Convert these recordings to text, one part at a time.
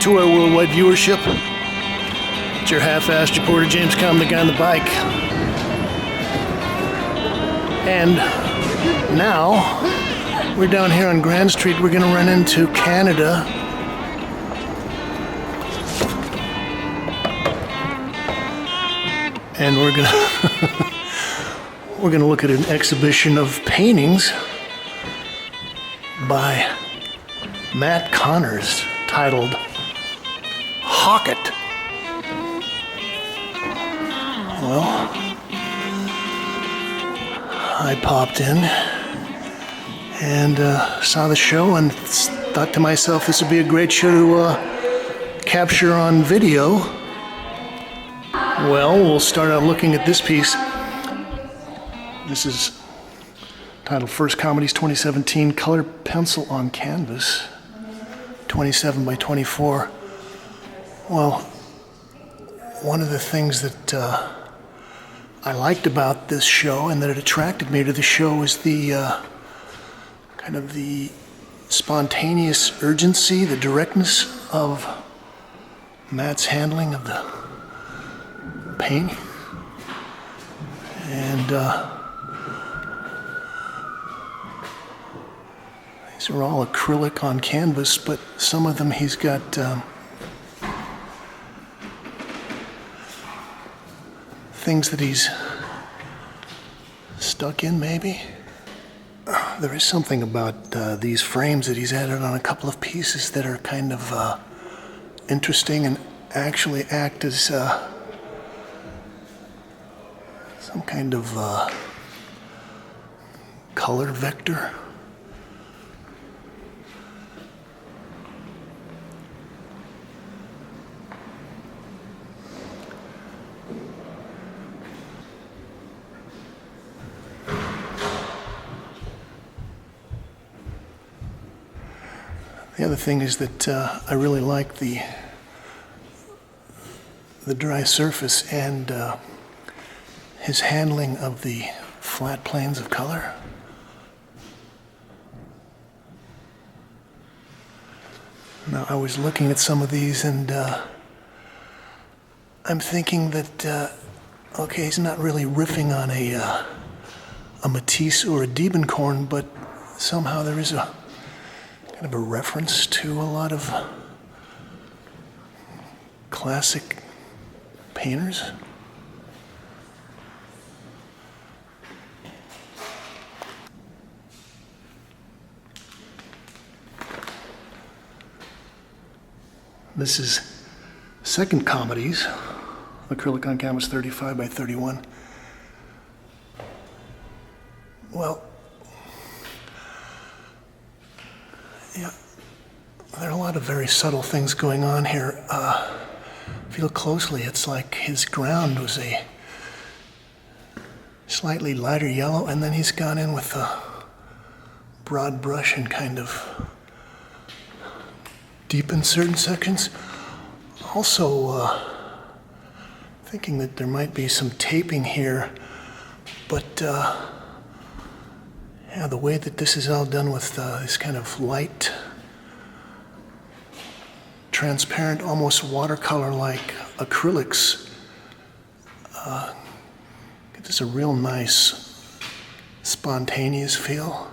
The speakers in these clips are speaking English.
to our worldwide viewership. It's your half-assed reporter, James Kalm, the guy on the bike. And now, we're down here on Grand Street. We're gonna run into Canada. And we're gonna look at an exhibition of paintings by Matt Connors titled Hocket. Well, I popped in and saw the show and thought to myself, this would be a great show to capture on video. Well, we'll start out looking at this piece. This is titled First Comedies 2017, Color Pencil on Canvas, 27 by 24. Well, one of the things that I liked about this show and that it attracted me to the show is the kind of the spontaneous urgency, the directness of Matt's handling of the paint. And these are all acrylic on canvas, but some of them he's got things that he's stuck in, maybe. There is something about these frames that he's added on a couple of pieces that are kind of interesting and actually act as some kind of color vector. The other thing is that I really like the dry surface and his handling of the flat planes of color. Now, I was looking at some of these and I'm thinking that, okay, he's not really riffing on a Matisse or a Diebenkorn, but somehow there is a kind of a reference to a lot of classic painters. This is Second Comedies, acrylic on canvas 35 by 31. Well, yeah, there are a lot of very subtle things going on here. If you look closely, it's like his ground was a slightly lighter yellow, and then he's gone in with a broad brush and kind of deepened certain sections. Also, thinking that there might be some taping here, but yeah, the way that this is all done with this kind of light, transparent, almost watercolor-like acrylics, gives us a real nice, spontaneous feel.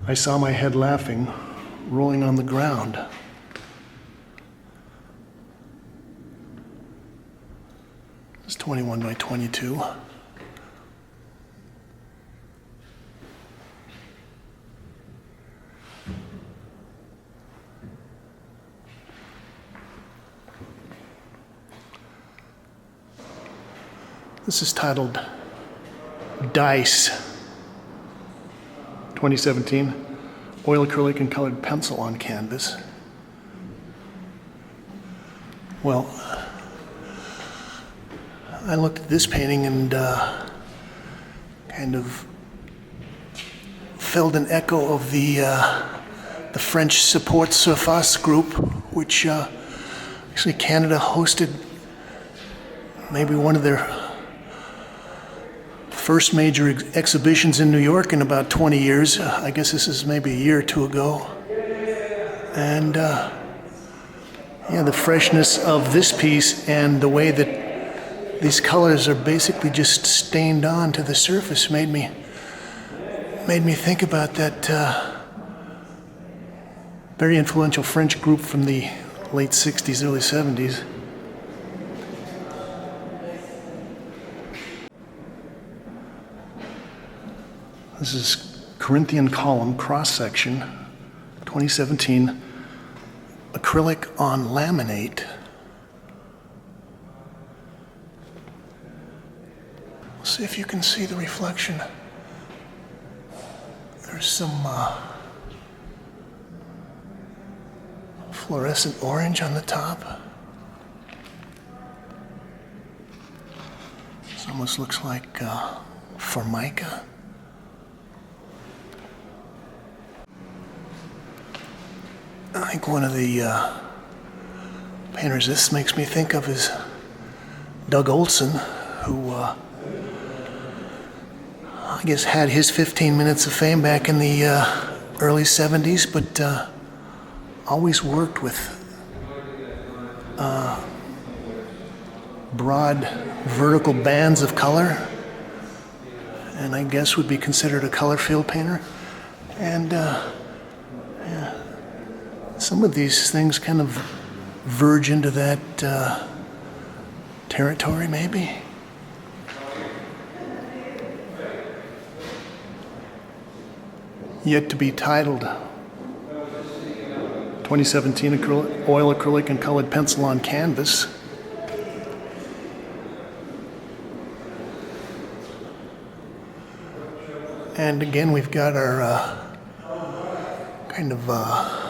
I saw my head laughing, rolling on the ground. It's 21 by 22. This is titled Dice, 2017, oil acrylic and colored pencil on canvas. Well, I looked at this painting and kind of felt an echo of the French Support Surface group, which actually Canada hosted maybe one of their first major exhibitions in New York in about 20 years. I guess this is maybe a year or two ago. And yeah, the freshness of this piece and the way that these colors are basically just stained on to the surface made me think about that very influential French group from the late 60s, early 70s. This is Corinthian Kalm cross-section, 2017, acrylic on laminate. Let's see if you can see the reflection. There's some fluorescent orange on the top. This almost looks like formica. I think one of the painters this makes me think of is Doug Olson, who I guess had his 15 minutes of fame back in the early 70s, but always worked with broad vertical bands of color, and I guess would be considered a color field painter. And yeah, some of these things kind of verge into that territory, maybe. Yet to be titled. 2017 oil acrylic and colored pencil on canvas. And again, we've got our kind of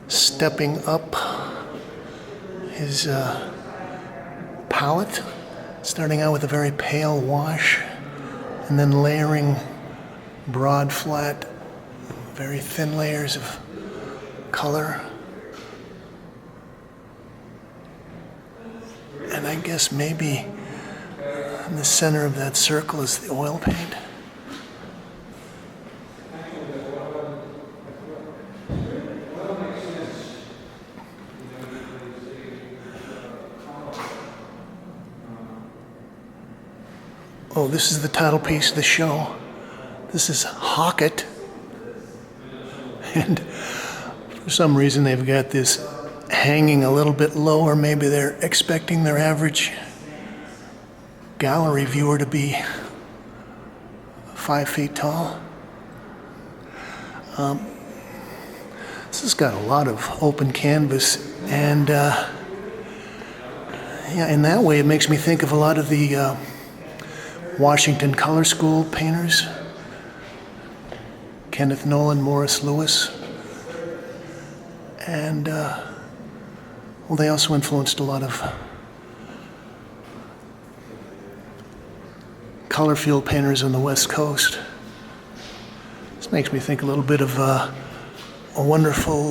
stepping up his palette, starting out with a very pale wash, and then layering broad, flat, very thin layers of color. And I guess maybe in the center of that circle is the oil paint. Oh, this is the title piece of the show. This is Hocket. And for some reason they've got this hanging a little bit low, or maybe they're expecting their average gallery viewer to be 5 feet tall. This has got a lot of open canvas, and yeah, in that way it makes me think of a lot of the Washington Color School painters. Kenneth Nolan, Morris Lewis. And, well, they also influenced a lot of color field painters on the West Coast. This makes me think a little bit of a wonderful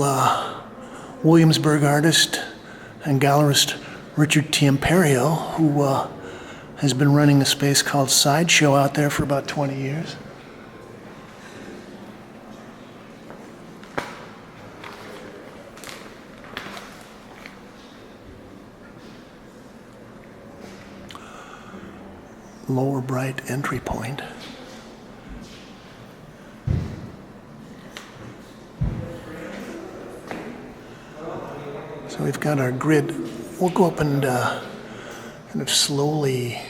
Williamsburg artist and gallerist, Richard Tiemperio, who has been running a space called Sideshow out there for about 20 years. Lower Bright entry point. So we've got our grid. We'll go up and kind of slowly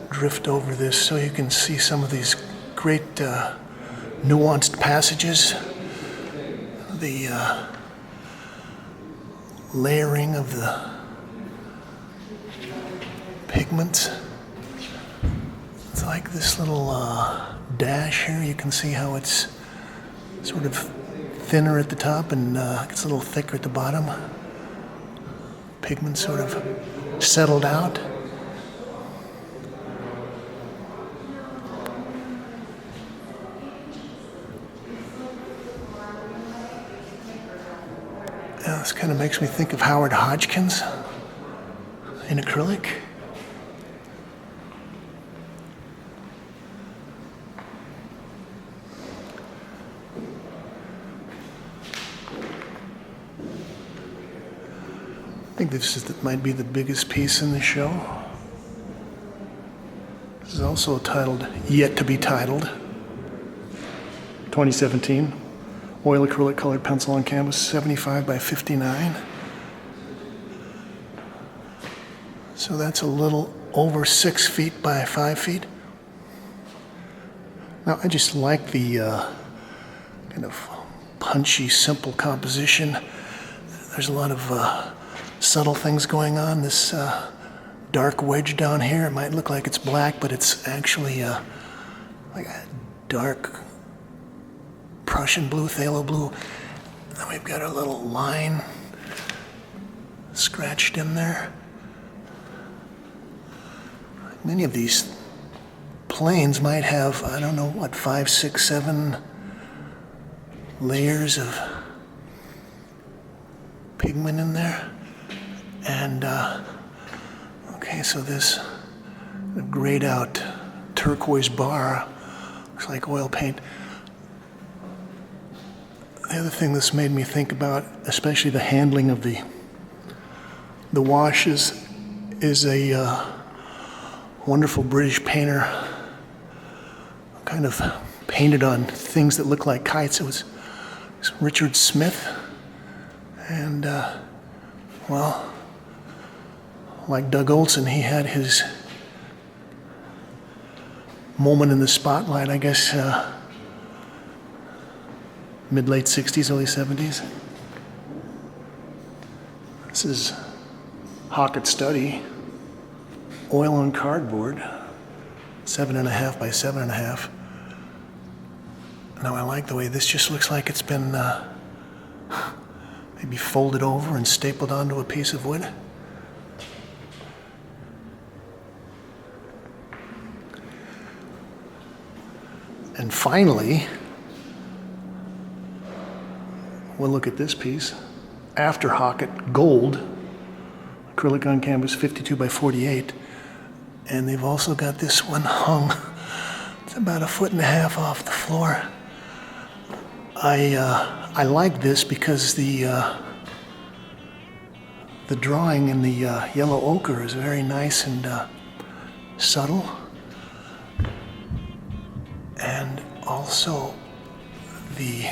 drift over this so you can see some of these great nuanced passages. The layering of the pigments. It's like this little dash here. You can see how it's sort of thinner at the top and gets a little thicker at the bottom. Pigment sort of settled out. Now, this kind of makes me think of Howard Hodgkins in acrylic. think might be the biggest piece in the show. This is also titled Yet to be Titled. 2017. Oil acrylic colored pencil on canvas, 75 by 59. So that's a little over 6 feet by 5 feet. Now I just like the kind of punchy, simple composition. There's a lot of subtle things going on. This dark wedge down here, it might look like it's black, but it's actually like a dark Prussian blue, phthalo blue. And we've got a little line scratched in there. Many of these planes might have, I don't know what, 5, 6, 7 layers of pigment in there. And okay, so this grayed out turquoise bar looks like oil paint. The other thing this made me think about, especially the handling of the washes, is a wonderful British painter kind of painted on things that look like kites. It was Richard Smith, and well, like Doug Olson, he had his moment in the spotlight, I guess, mid-late 60s, early 70s. This is Hocket Study, oil on cardboard, 7.5 by 7.5. Now I like the way this just looks like it's been maybe folded over and stapled onto a piece of wood. And finally, we'll look at this piece. After Hocket, gold, acrylic on canvas, 52 by 48. And they've also got this one hung. It's about 1.5 feet off the floor. I like this because the drawing in the yellow ochre is very nice and subtle. And also the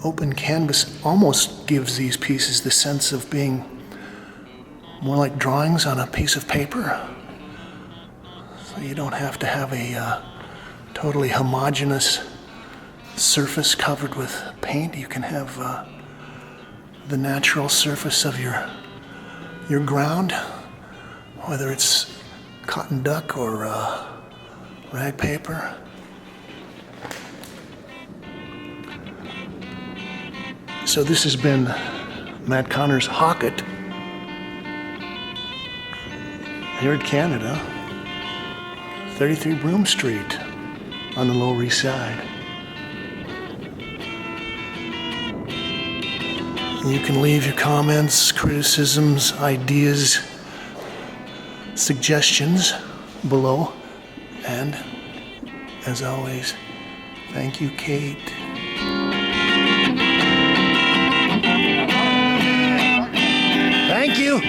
open canvas almost gives these pieces the sense of being more like drawings on a piece of paper. So you don't have to have a totally homogeneous surface covered with paint. You can have the natural surface of your ground, whether it's cotton duck or rag paper. So this has been Matt Connor's Hocket here at Canada, 33 Broome Street on the Lower East Side. You can leave your comments, criticisms, ideas, suggestions below. And as always, thank you, Kate. Thank you.